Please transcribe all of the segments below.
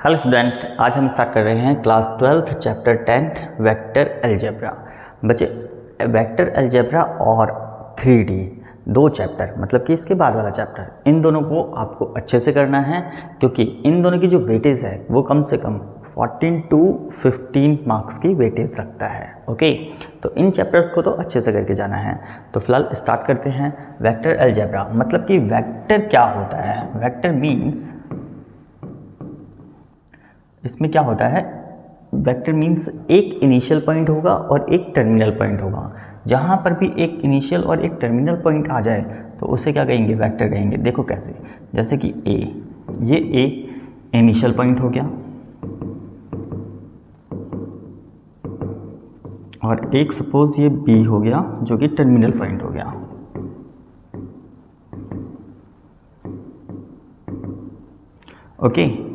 Hello student, आज हम start कर रहे हैं क्लास 12 चैप्टर 10 वेक्टर अलजेब्रा। बच्चे, वेक्टर अलजेब्रा और 3D दो चैप्टर, मतलब कि इसके बाद वाला चैप्टर, इन दोनों को आपको अच्छे से करना है, क्योंकि इन दोनों की जो वेटेज है वो कम से कम 14 to 15 मार्क्स की वेटेज रखता है। ओके, तो इन चैप्टर्स को तो अच्छे से करके जाना है। तो फिलहाल स्टार्ट करते हैं। वेक्टर अलजेब्रा मतलब कि वेक्टर क्या होता है। वेक्टर मीन्स, इसमें क्या होता है, वेक्टर मीन्स एक इनिशियल पॉइंट होगा और एक टर्मिनल पॉइंट होगा। जहाँ पर भी एक इनिशियल और एक टर्मिनल पॉइंट आ जाए तो उसे क्या कहेंगे, वेक्टर कहेंगे। देखो कैसे, जैसे कि ए, ये ए इनिशियल पॉइंट हो गया और एक सपोज ये बी हो गया जो कि टर्मिनल पॉइंट हो गया। ओके,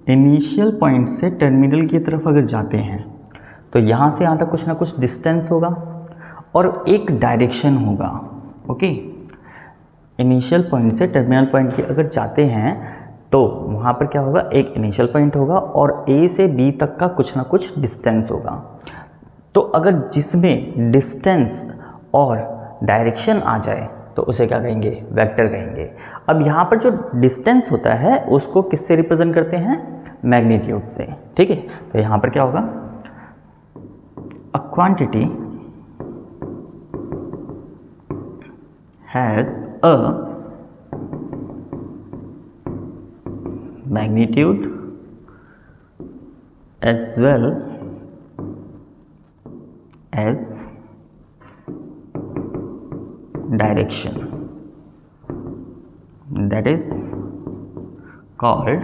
इनिशियल पॉइंट से टर्मिनल की तरफ अगर जाते हैं तो यहाँ से यहाँ तक कुछ ना कुछ डिस्टेंस होगा और एक डायरेक्शन होगा। ओके, इनिशियल पॉइंट से टर्मिनल पॉइंट की अगर जाते हैं तो वहाँ पर क्या होगा, एक इनिशियल पॉइंट होगा और ए से बी तक का कुछ ना कुछ डिस्टेंस होगा। तो अगर जिसमें डिस्टेंस और डायरेक्शन आ जाए तो उसे क्या कहेंगे, वेक्टर कहेंगे। अब यहाँ पर जो डिस्टेंस होता है उसको किससे रिप्रेजेंट करते हैं, मैग्नीट्यूड से। ठीक है, तो यहाँ पर क्या होगा, a quantity has a magnitude as well as direction, that is called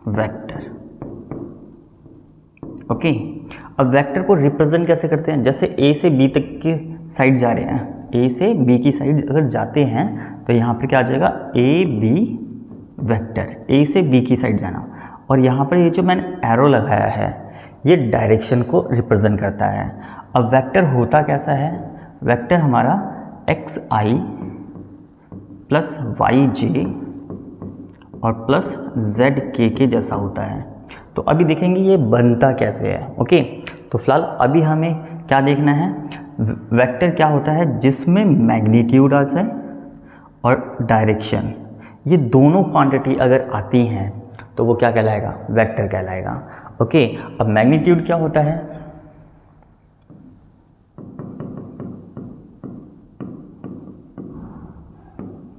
vector. Okay, अब वेक्टर को रिप्रेजेंट कैसे करते हैं, जैसे ए से बी तक की साइड जा रहे हैं, ए से बी की साइड अगर जाते हैं तो यहाँ पर क्या आ जाएगा, ए बी वेक्टर, ए से बी की साइड जाना। और यहाँ पर ये जो मैंने एरो लगाया है ये डायरेक्शन को रिप्रेजेंट करता है। अब वेक्टर होता कैसा है, वेक्टर हमारा एक्स आई प्लस वाई जे और प्लस जेड के जैसा होता है। तो अभी देखेंगे ये बनता कैसे है। ओके, तो फिलहाल अभी हमें क्या देखना है, वेक्टर क्या होता है जिसमें मैग्नीट्यूड आ जाए और डायरेक्शन, ये दोनों क्वांटिटी अगर आती हैं तो वो क्या कहलाएगा, वेक्टर कहलाएगा। ओके, अब मैग्नीट्यूड क्या होता है,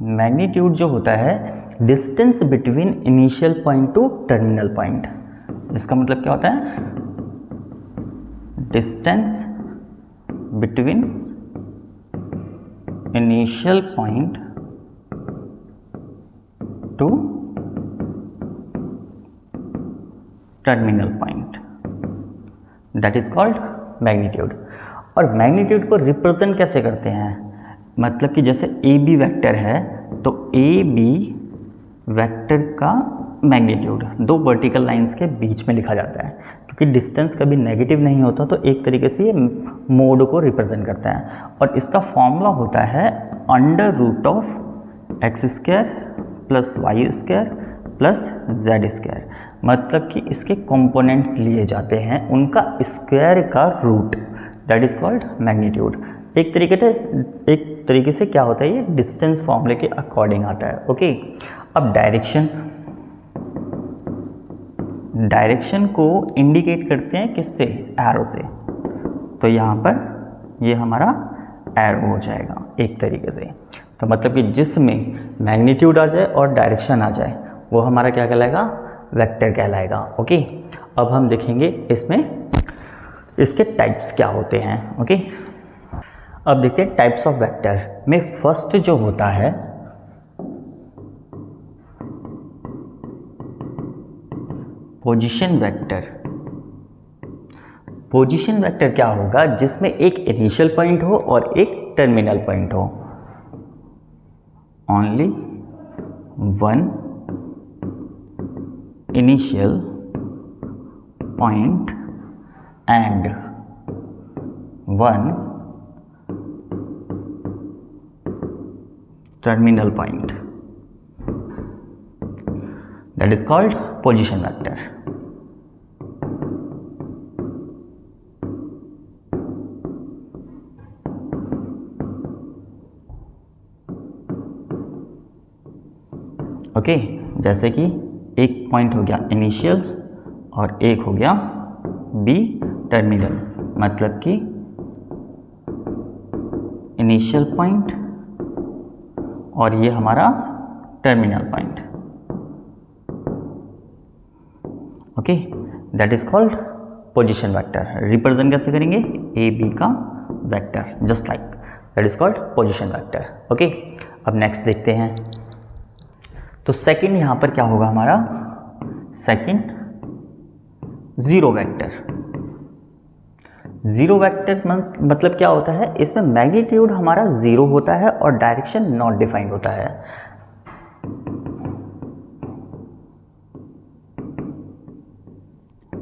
मैग्नीट्यूड जो होता है distance between initial point two terminal point. इसका मतलब क्या होता है, distance between initial point two terminal point, that is called magnitude. और मैग्नीट्यूड को रिप्रेजेंट कैसे करते हैं, मतलब कि जैसे ए बी वैक्टर है तो ए बी वैक्टर का मैग्नीट्यूड दो वर्टिकल लाइंस के बीच में लिखा जाता है, क्योंकि डिस्टेंस कभी नेगेटिव नहीं होता तो एक तरीके से ये मोड को रिप्रेजेंट करता है। और इसका फॉर्मूला होता है under root of x square plus y square plus z square, मतलब कि इसके कंपोनेंट्स लिए जाते हैं, उनका स्क्वायर का root, that is called magnitude. एक तरीके से क्या होता है, ये डिस्टेंस फॉर्मूले के अकॉर्डिंग आता है। ओके, अब डायरेक्शन को इंडिकेट करते हैं किससे, एरो से। तो यहाँ पर ये हमारा एरो हो जाएगा एक तरीके से। तो मतलब कि जिसमें मैग्नीट्यूड आ जाए और डायरेक्शन आ जाए वो हमारा क्या कहलाएगा, वेक्टर कहलाएगा। ओके, अब हम देखेंगे इसमें इसके टाइप्स क्या होते हैं। ओके, अब देखते हैं टाइप्स ऑफ वेक्टर में फर्स्ट जो होता है पोजीशन वेक्टर। पोजीशन वेक्टर क्या होगा, जिसमें एक इनिशियल पॉइंट हो और एक टर्मिनल पॉइंट हो। Only one initial point and one terminal point, that is called position vector. Okay, जैसे कि एक पॉइंट हो गया इनिशियल और एक हो गया बी टर्मिनल, मतलब कि इनिशियल पॉइंट और ये हमारा terminal point. Okay, that is called position vector. Represent कैसे करेंगे? ए बी का vector, just like, that is called position vector. Okay, अब नेक्स्ट देखते हैं। तो सेकंड यहां पर क्या होगा हमारा? Second zero vector. Zero vector मतलब क्या होता है? इसमें मैग्नीट्यूड हमारा जीरो होता है और डायरेक्शन नॉट डिफाइंड होता है।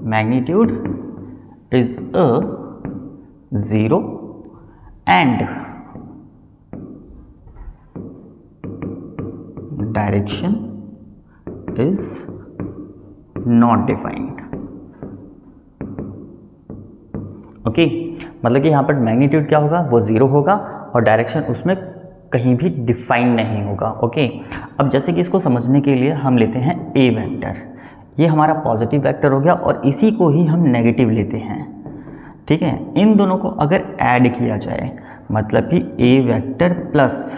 Magnitude is a zero and direction is not defined. Okay, मतलब कि यहाँ पर मैग्नीट्यूड क्या होगा? वो ज़ीरो होगा और डायरेक्शन उसमें कहीं भी डिफाइन नहीं होगा। ओके, अब जैसे कि इसको समझने के लिए हम लेते हैं ए वेक्टर। ये हमारा पॉजिटिव वेक्टर हो गया और इसी को ही हम नेगेटिव लेते हैं। ठीक है, इन दोनों को अगर ऐड किया जाए, मतलब कि a vector plus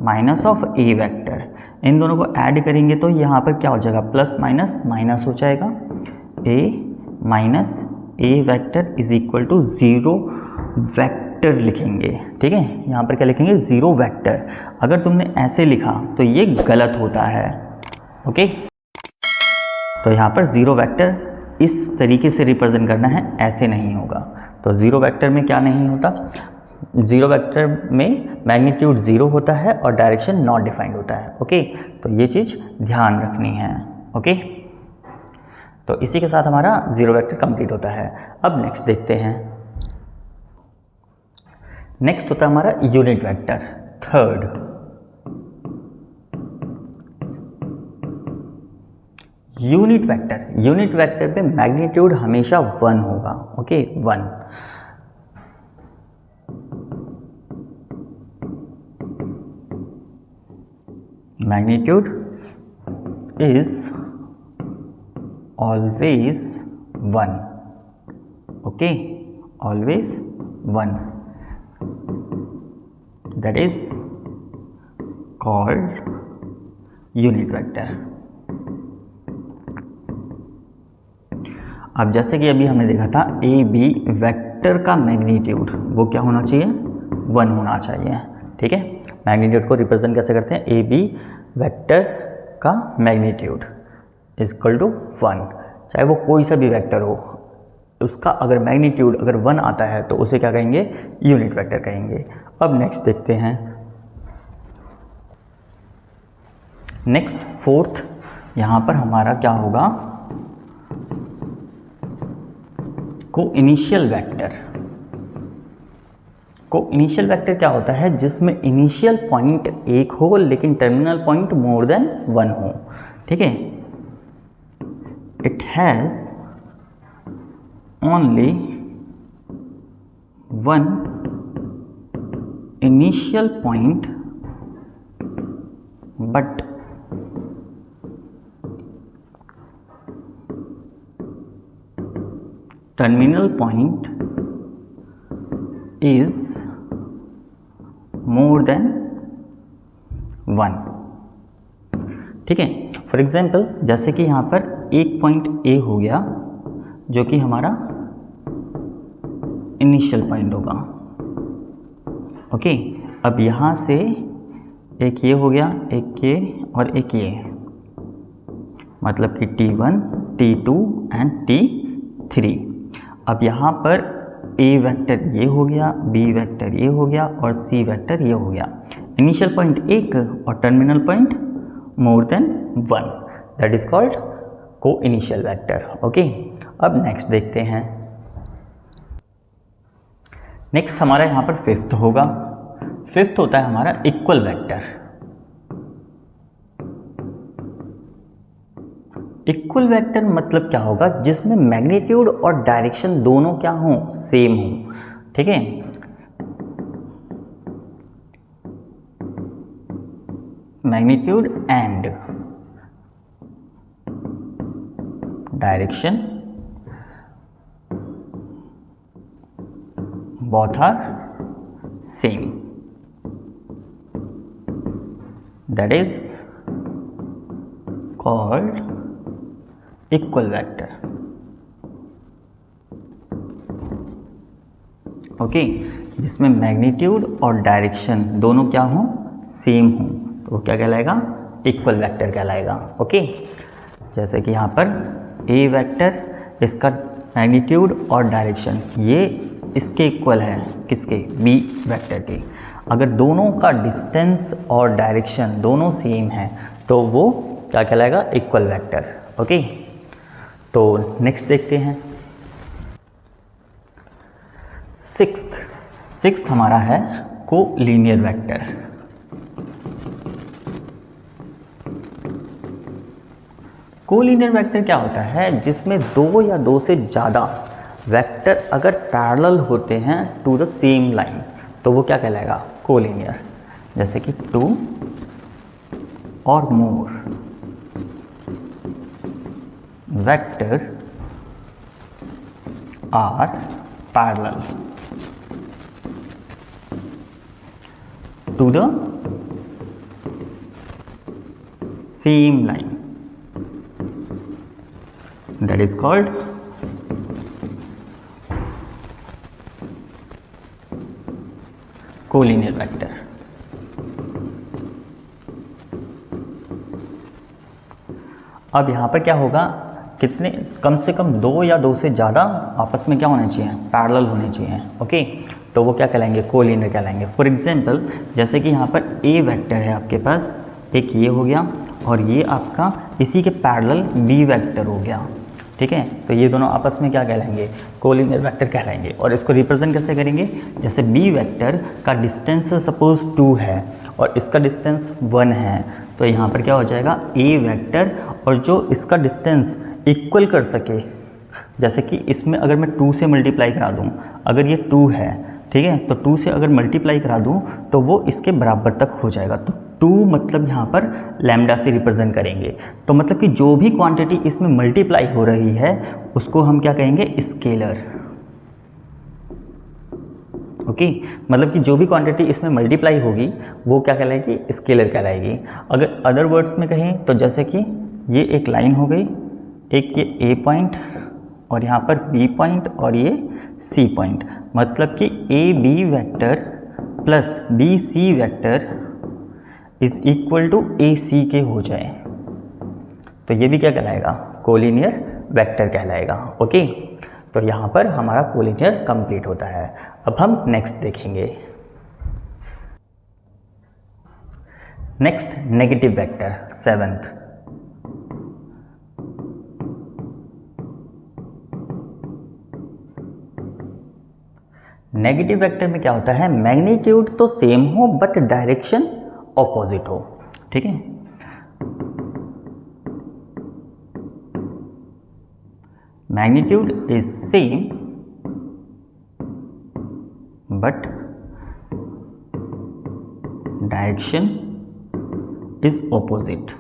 minus of a vector, इन दोनों को ऐड करेंगे तो यहाँ पर क्या हो जाएगा? प्लस माइनस माइनस हो जाएगा। A minus a vector is equal to zero vector लिखेंगे। ठीक है, यहाँ पर क्या लिखेंगे? Zero vector. अगर तुमने ऐसे लिखा तो ये गलत होता है। ओके, तो यहाँ पर ज़ीरो वेक्टर इस तरीके से रिप्रेजेंट करना है, ऐसे नहीं होगा। तो ज़ीरो वेक्टर में क्या नहीं होता? ज़ीरो वेक्टर में मैग्नीट्यूड ज़ीरो होता है और डायरेक्शन नॉट डिफाइंड होता है। ओके, तो ये चीज़ ध्यान रखनी है। ओके, तो इसी के साथ हमारा जीरो वेक्टर कंप्लीट होता है। अब नेक्स्ट देखते हैं। नेक्स्ट होता है हमारा unit vector, third. Unit vector पे मैग्नीट्यूड हमेशा 1 होगा। Okay, 1। Magnitude is always 1. okay, always 1, that is called unit vector। अब जैसे कि अभी हमने देखा था ए बी वेक्टर का मैग्नीट्यूड वो क्या होना चाहिए? 1 होना चाहिए। ठीक है, मैग्नीट्यूड को रिप्रेजेंट कैसे करते हैं? ए बी वेक्टर का मैग्नीट्यूड इज इक्वल टू 1। चाहे वो कोई सा भी वेक्टर हो, उसका अगर मैग्नीट्यूड अगर 1 आता है तो उसे क्या कहेंगे? यूनिट वेक्टर कहेंगे। अब नेक्स्ट देखते हैं। नेक्स्ट फोर्थ, यहाँ पर हमारा क्या होगा? को इनिशियल वेक्टर। को इनिशियल वेक्टर क्या होता है? जिसमें इनिशियल पॉइंट एक हो लेकिन टर्मिनल पॉइंट मोर देन 1 हो। ठीक है, it has only one initial point but terminal point is more than 1। ठीक है, फॉर एग्जाम्पल जैसे कि यहाँ पर एक पॉइंट ए हो गया जो कि हमारा इनिशियल पॉइंट होगा। ओके, अब यहाँ से एक ये हो गया, एक ये और एक ये, मतलब कि T1, T2 एंड T3। अब यहाँ पर ए वेक्टर ये हो गया, बी वेक्टर ये हो गया और सी वेक्टर ये हो गया। इनिशियल पॉइंट एक और terminal point more than 1, that is called को इनिशियल वेक्टर। ओके, अब नेक्स्ट देखते हैं। नेक्स्ट हमारा यहाँ पर फिफ्थ होगा। फिफ्थ होता है हमारा इक्वल वेक्टर। इक्वल वेक्टर मतलब क्या होगा, जिसमें मैग्नीट्यूड और डायरेक्शन दोनों क्या हों, सेम हों। ठीक है, magnitude and direction both are same, that is called equal vector. Okay, जिसमें मैग्नीट्यूड और डायरेक्शन दोनों क्या हों, सेम हों, तो वो क्या कहलाएगा, इक्वल वेक्टर कहलाएगा। ओके, जैसे कि यहाँ पर ए वेक्टर, इसका मैग्नीट्यूड और डायरेक्शन ये इसके इक्वल है, किसके, बी वेक्टर के। अगर दोनों का डिस्टेंस और डायरेक्शन दोनों सेम है तो वो क्या कहलाएगा, इक्वल वेक्टर। ओके, तो नेक्स्ट देखते हैं सिक्स्थ हमारा है कोलिनियर वेक्टर। कोलिनियर वेक्टर क्या होता है, जिसमें दो या दो से ज़्यादा वेक्टर अगर पैरेलल होते हैं टू द सेम लाइन तो वो क्या कहलाएगा, कोलिनियर। जैसे कि 2 और more vector are parallel to the same line, that is called collinear vector. अब यहाँ पर क्या होगा, कितने, कम से कम दो या दो से ज़्यादा आपस में क्या होने चाहिए, पैरेलल होने चाहिए। ओके, तो वो क्या कहलाएंगे, कोलिनियर कहलाएंगे। फॉर एग्जांपल, जैसे कि यहाँ पर ए वेक्टर है आपके पास, एक ये हो गया और ये आपका इसी के पैरेलल बी वेक्टर हो गया। ठीक है, तो ये दोनों आपस में क्या कहलाएंगे, कोलिनियर वेक्टर कहलाएंगे। और इसको रिप्रेजेंट कैसे करेंगे, जैसे बी वेक्टर का डिस्टेंस सपोज 2 है और इसका डिस्टेंस 1 है, तो यहाँ पर क्या हो जाएगा, ए वेक्टर, और जो इसका डिस्टेंस इक्वल कर सके, जैसे कि इसमें अगर मैं 2 से मल्टीप्लाई करा दूँ, अगर ये 2 है, ठीक है, तो 2 से अगर मल्टीप्लाई करा दूँ तो वो इसके बराबर तक हो जाएगा। तो 2 मतलब यहाँ पर लैम्डा से रिप्रेजेंट करेंगे, तो मतलब कि जो भी क्वांटिटी इसमें मल्टीप्लाई हो रही है उसको हम क्या कहेंगे, स्केलर। ओके, मतलब कि जो भी क्वांटिटी इसमें मल्टीप्लाई होगी वो क्या कहलाएगी, स्केलर कहलाएगी। अगर अदर वर्ड्स में कहें तो जैसे कि ये एक लाइन हो गई, एक ये ए पॉइंट और यहाँ पर बी पॉइंट और ये सी पॉइंट, मतलब कि A B vector plus B C vector is equal to A C के हो जाए, तो ये भी क्या कहलाएगा, कोलिनियर वेक्टर कहलाएगा। ओके, तो यहाँ पर हमारा कोलिनियर कंप्लीट होता है। अब हम नेक्स्ट देखेंगे। Next negative vector, 7th। Negative vector में क्या होता है, मैग्नीट्यूड तो सेम हो बट डायरेक्शन ऑपोजिट हो। ठीक है, magnitude is same but direction is opposite,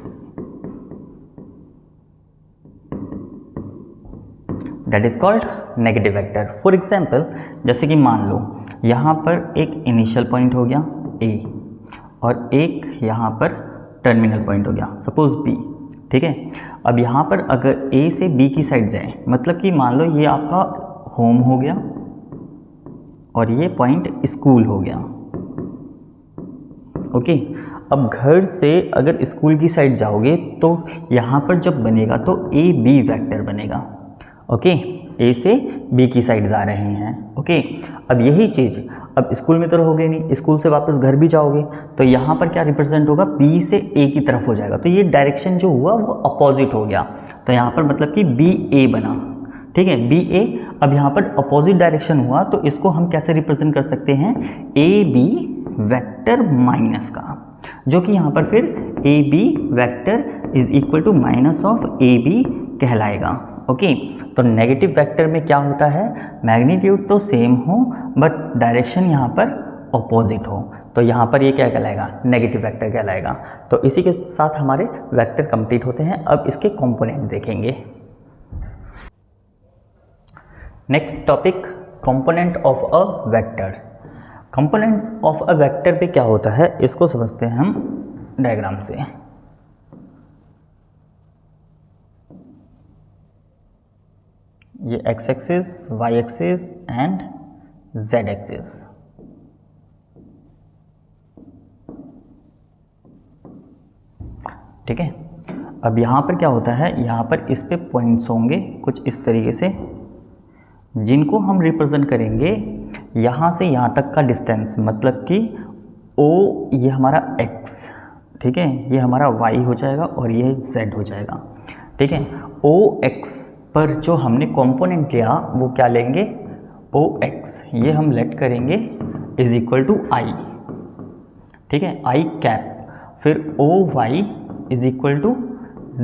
that is called negative vector. For example, जैसे कि मान लो यहाँ पर एक इनिशियल पॉइंट हो गया ए और एक यहाँ पर टर्मिनल पॉइंट हो गया सपोज बी। ठीक है, अब यहाँ पर अगर ए से बी की साइड जाए, मतलब कि मान लो ये आपका होम हो गया और ये पॉइंट स्कूल हो गया। ओके, अब घर से अगर स्कूल की साइड जाओगे तो यहाँ पर जब बनेगा तो ए बी वेक्टर बनेगा। ओके, ए से बी की साइड जा रहे हैं। ओके, अब यही चीज़ अब स्कूल में तो होगे नहीं, स्कूल से वापस घर भी जाओगे तो यहाँ पर क्या रिप्रेजेंट होगा, बी से ए की तरफ हो जाएगा, तो ये डायरेक्शन जो हुआ वो अपोजिट हो गया, तो यहाँ पर मतलब कि बी ए बना। ठीक है, बी ए, अब यहाँ पर अपोजिट डायरेक्शन हुआ तो इसको हम कैसे रिप्रेजेंट कर सकते हैं, ए बी वेक्टर माइनस का, जो कि यहाँ पर फिर A B vector is equal to minus of A B कहलाएगा। ओके, तो नेगेटिव वेक्टर में क्या होता है, मैग्नीट्यूड तो सेम हो बट डायरेक्शन यहाँ पर ऑपोजिट हो, तो यहाँ पर ये क्या कहलाएगा, नेगेटिव वेक्टर कहलाएगा। तो इसी के साथ हमारे वेक्टर कंप्लीट होते हैं। अब इसके कंपोनेंट देखेंगे। Next topic, component of a vectors. Components of a vector पे क्या होता है इसको समझते हैं हम डायग्राम से। ये x axis, y axis and z axis. ठीक है, अब यहाँ पर क्या होता है, यहाँ पर इस पे पॉइंट्स होंगे कुछ इस तरीके से, जिनको हम रिप्रेजेंट करेंगे यहाँ से यहाँ तक का डिस्टेंस, मतलब कि O ये हमारा x, ठीक है, ये हमारा y हो जाएगा और ये z हो जाएगा। ठीक है, OX पर जो हमने कंपोनेंट लिया वो क्या लेंगे, OX ये हम लेट करेंगे इज इक्वल टू I, ठीक है, I कैप, फिर OY is equal to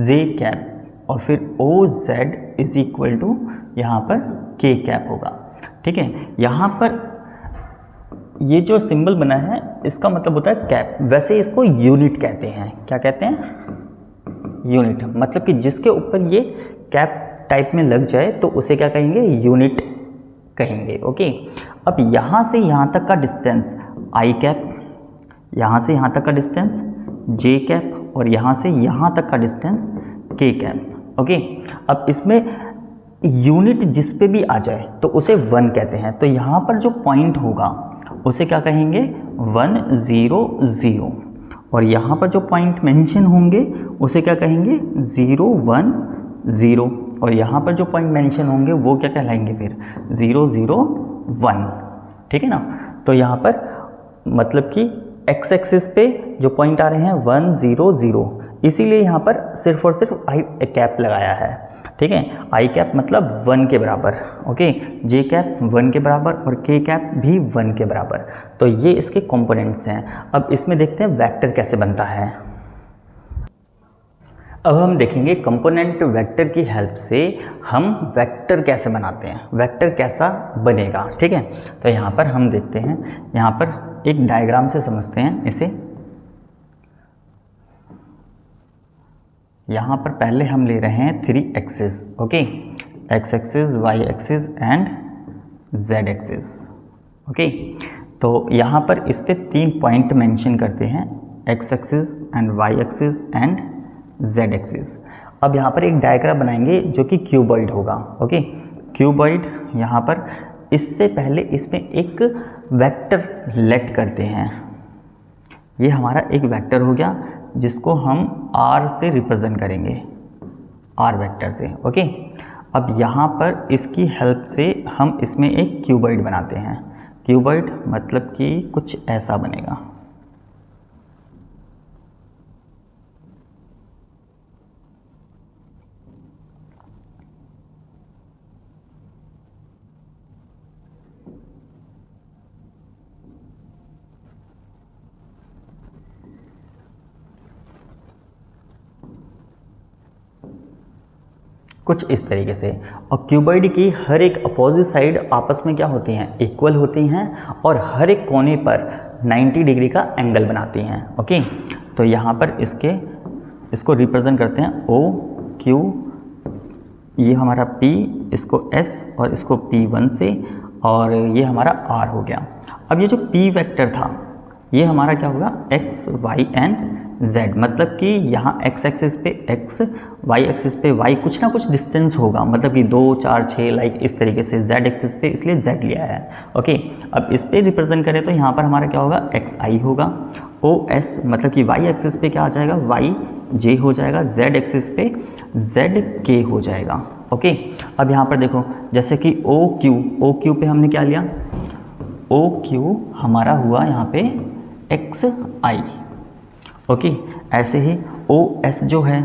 J cap, और फिर OZ इज इक्वल टू यहाँ पर K कैप होगा। ठीक है, यहाँ पर ये जो सिंबल बना है इसका मतलब होता है कैप, वैसे इसको यूनिट कहते हैं। क्या कहते हैं, यूनिट, मतलब कि जिसके ऊपर ये कैप टाइप में लग जाए तो उसे क्या कहेंगे, यूनिट कहेंगे। ओके, अब यहाँ से यहाँ तक का डिस्टेंस आई कैप, यहाँ से यहाँ तक का डिस्टेंस जे कैप, और यहाँ से यहाँ तक का डिस्टेंस के कैप। ओके, अब इसमें यूनिट जिस पे भी आ जाए तो उसे 1 कहते हैं। तो यहाँ पर जो पॉइंट होगा उसे क्या कहेंगे, 1 0 0, और यहाँ पर जो पॉइंट मेंशन होंगे उसे क्या कहेंगे, 0 1 0, और यहाँ पर जो पॉइंट मेंशन होंगे वो क्या कहलाएंगे, फिर 0 0 1। ठीक है ना, तो यहाँ पर मतलब कि एक्स एक्सिस पे जो पॉइंट आ रहे हैं 1 0 0, इसीलिए यहाँ पर सिर्फ और सिर्फ आई कैप लगाया है। ठीक है, आई कैप मतलब 1 के बराबर, ओके, जे कैप 1 के बराबर और के कैप भी 1 के बराबर। तो ये इसके कंपोनेंट्स हैं। अब इसमें देखते हैं वेक्टर कैसे बनता है। अब हम देखेंगे कंपोनेंट वेक्टर की हेल्प से हम वेक्टर कैसे बनाते हैं, वेक्टर कैसा बनेगा। ठीक है, तो यहाँ पर हम देखते हैं, यहाँ पर एक डायग्राम से समझते हैं इसे। यहाँ पर पहले हम ले रहे हैं 3 axis, okay, x axis, y axis and z axis. Okay, तो यहाँ पर इस पे 3 पॉइंट मेंशन करते हैं, x axis and y axis and z axis. अब यहाँ पर एक डायग्राम बनाएंगे जो कि क्यूबॉइड होगा। ओके, क्यूबॉइड, यहाँ पर इससे पहले इसमें एक वेक्टर लेट करते हैं। ये हमारा एक वेक्टर हो गया जिसको हम R से रिप्रेजेंट करेंगे, R वेक्टर से। ओके, अब यहाँ पर इसकी हेल्प से हम इसमें एक क्यूबॉइड बनाते हैं। क्यूबॉइड मतलब कि कुछ ऐसा बनेगा। कुछ इस तरीके से। और क्यूबॉइड की हर एक अपोजिट साइड आपस में क्या होती हैं, इक्वल होती हैं, और हर एक कोने पर 90 डिग्री का एंगल बनाती हैं। ओके, तो यहाँ पर इसको रिप्रेजेंट करते हैं O Q, ये हमारा P, इसको S और इसको P1 से, और ये हमारा R हो गया। अब ये जो P वेक्टर था ये हमारा क्या होगा, x y एंड z, मतलब कि यहाँ x एक्सिस पे x, y एक्सिस पे y, कुछ ना कुछ डिस्टेंस होगा, मतलब कि 2 4 6 लाइक इस तरीके से, z एक्सिस पे इसलिए z लिया है। ओके, अब इस पे रिप्रेजेंट करें तो यहाँ पर हमारा क्या होगा, x i होगा, o s मतलब कि y एक्सिस पे क्या आ जाएगा, y j हो जाएगा, z एक्सिस पे z k हो जाएगा। ओके, अब यहाँ पर देखो जैसे कि o q पे हमने क्या लिया, o q हमारा हुआ यहाँ पे एक्स आई। ओके, ऐसे ही ओ एस जो है,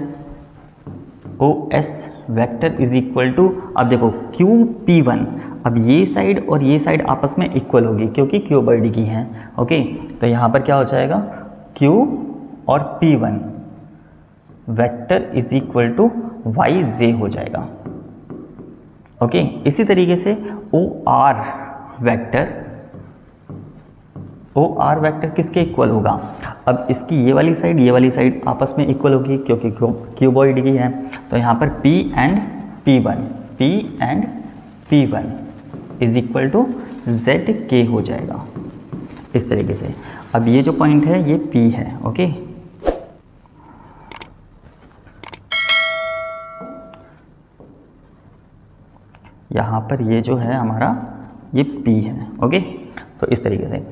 O S vector is equal to, अब देखो क्यू पी वन, अब ये साइड और ये साइड आपस में इक्वल होगी क्योंकि क्यूबॉइड की हैं। ओके, तो यहाँ पर क्या हो जाएगा, क्यू और P one vector is equal to Y J हो जाएगा। ओके, इसी तरीके से ओ आर वेक्टर किसके इक्वल होगा? अब इसकी ये वाली साइड आपस में इक्वल होगी क्योंकि क्यूबॉइड की है, तो यहाँ पर P and P1 is equal to ZK हो जाएगा इस तरीके से। अब ये जो पॉइंट है ये P है। ओके, यहाँ पर ये जो है हमारा ये P है। ओके, तो इस तरीके से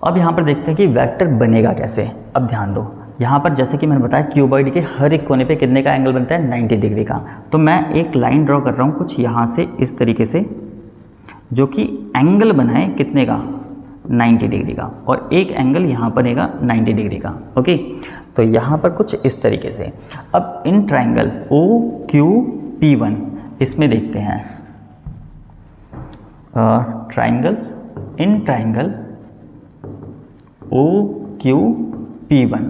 अब यहाँ पर देखते हैं कि वेक्टर बनेगा कैसे। अब ध्यान दो, यहाँ पर जैसे कि मैंने बताया क्यूबॉइड के हर एक कोने पे कितने का एंगल बनता है? 90 डिग्री का। तो मैं एक लाइन ड्रॉ कर रहा हूँ कुछ यहाँ से इस तरीके से, जो कि एंगल बनाए कितने का? 90 डिग्री का, और एक एंगल यहाँ बनेगा 90 डिग्री का। ओके, तो यहाँ पर कुछ इस तरीके से। अब इन ट्राइंगल OQP1 इसमें देखते हैं ट्राइंगल OQP1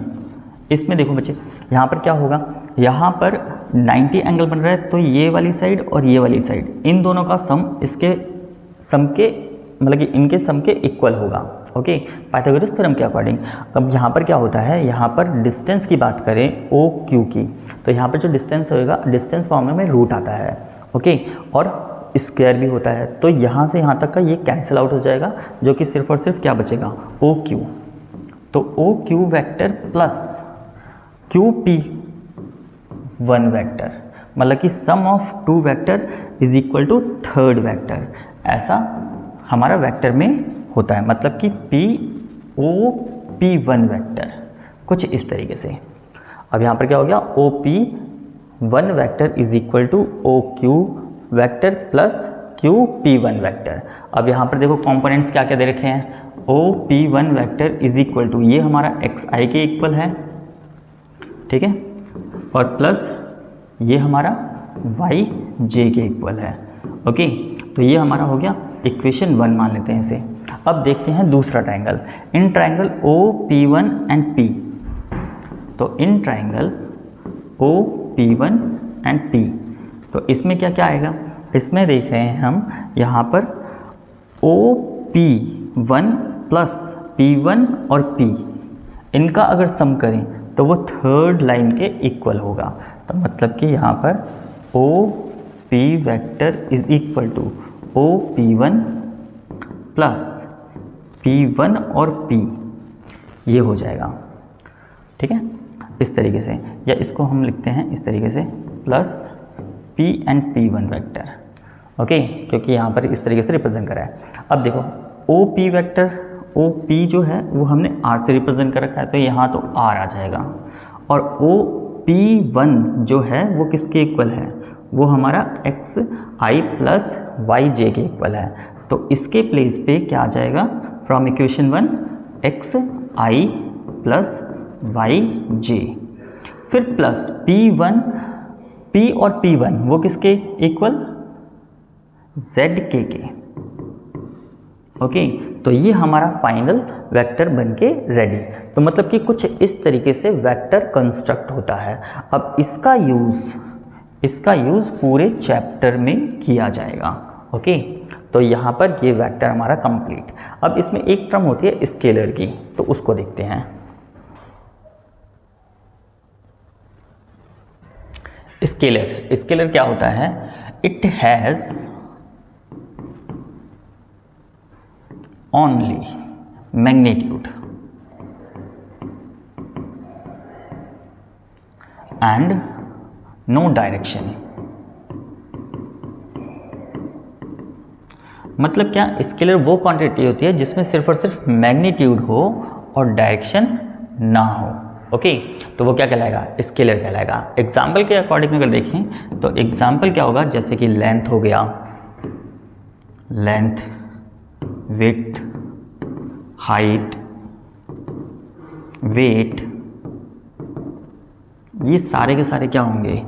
इसमें देखो बच्चे, यहाँ पर क्या होगा? यहाँ पर 90 एंगल बन रहा है, तो ये वाली साइड और ये वाली साइड, इन दोनों का सम इसके सम के मतलब कि इनके सम के इक्वल होगा। ओके, पाइथागोरस थ्योरम के अकॉर्डिंग। अब यहाँ पर क्या होता है? यहाँ पर डिस्टेंस की बात करें OQ की, तो यहाँ पर जो डिस्टेंस होएगा, डिस्टेंस फॉर्मूला में रूट आता है। ओके, और स्क्वायर भी होता है, तो यहाँ से यहाँ तक का ये कैंसिल आउट हो जाएगा, जो कि सिर्फ और सिर्फ क्या बचेगा? OQ। तो OQ vector plus QP1 vector, मतलब कि sum of two vector is equal to third vector, ऐसा हमारा वेक्टर में होता है। मतलब कि OP1 वेक्टर कुछ इस तरीके से। अब यहाँ पर क्या हो गया? OP1 vector is equal to OQ vector plus QP1 vector. अब यहाँ पर देखो कंपोनेंट्स क्या क्या दे रखे हैं? OP1 vector is equal to, ये हमारा xi के इक्वल है, ठीक है, और प्लस ये हमारा yj के इक्वल है। ओके, तो ये हमारा हो गया इक्वेशन 1 मान लेते हैं इसे। अब देखते हैं दूसरा triangle, in triangle OP1 and P। तो in triangle OP1 and P, तो इसमें क्या क्या आएगा? इसमें देख रहे हैं हम यहाँ पर OP1 प्लस P1 और P, इनका अगर सम करें तो वो थर्ड लाइन के इक्वल होगा। तो मतलब कि यहाँ पर OP vector is equal to OP1 plus P1 और P, ये हो जाएगा। ठीक है, इस तरीके से, या इसको हम लिखते हैं इस तरीके से, plus P and P1 vector. Okay, क्योंकि यहाँ पर इस तरीके से रिप्रेजेंट करा है। अब देखो OP वेक्टर, OP जो है वो हमने R से रिप्रेजेंट कर रखा है, तो यहाँ तो R आ जाएगा, और OP1 जो है वो किसके इक्वल है? वो हमारा xi प्लस yj के इक्वल है। तो इसके प्लेस पे क्या आ जाएगा? From equation 1 xi plus yj, फिर प्लस P1, P और P1 वो किसके इक्वल? zk के। ओके, तो ये हमारा फाइनल वेक्टर बनके रेडी। तो मतलब कि कुछ इस तरीके से वेक्टर कंस्ट्रक्ट होता है। अब इसका यूज़ पूरे चैप्टर में किया जाएगा। ओके, तो यहाँ पर ये वेक्टर हमारा कंप्लीट। अब इसमें एक टर्म होती है स्केलर की, तो उसको देखते हैं। स्केलर क्या होता है? It has only magnitude and no direction। मतलब क्या? स्केलर वो क्वांटिटी होती है जिसमें सिर्फ और सिर्फ मैग्नीट्यूड हो और डायरेक्शन ना हो। ओके, तो वो क्या कहलाएगा? स्केलर कहलाएगा। एग्जाम्पल के अकॉर्डिंग अगर देखें तो एग्जाम्पल क्या होगा? जैसे कि लेंथ हो गया, लेंथ, विड्थ, हाइट, वेट, ये सारे के सारे क्या होंगे?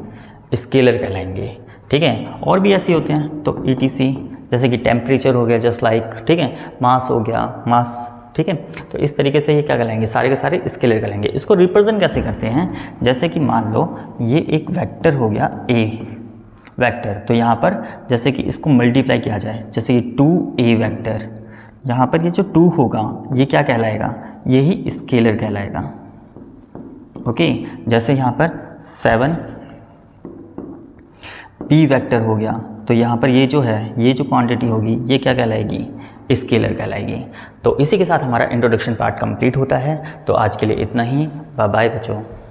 स्केलर कहलाएंगे। ठीक है, और भी ऐसे होते हैं तो ETC, जैसे कि टेम्परेचर हो गया, जस्ट लाइक, ठीक है, मास हो गया, मास ठीक है। तो इस तरीके से ये क्या कहलाएंगे, सारे के सारे स्केलर कहलाएंगे। इसको रिप्रेजेंट कैसे करते हैं, जैसे कि मान लो ये एक वेक्टर हो गया ए वेक्टर, तो यहाँ पर जैसे कि इसको मल्टीप्लाई किया जाए, जैसे कि 2a वेक्टर, यहाँ पर ये जो 2 होगा ये क्या कहलाएगा, यही स्केलर कहलाएगा। ओके, जैसे यहाँ पर 7b वेक्टर हो गया, तो यहाँ पर ये जो है, ये जो क्वांटिटी होगी ये क्या कहलाएगी, स्केलर कहलाएगी। तो इसी के साथ हमारा इंट्रोडक्शन पार्ट कंप्लीट होता है। तो आज के लिए इतना ही, बाय बाय बच्चों।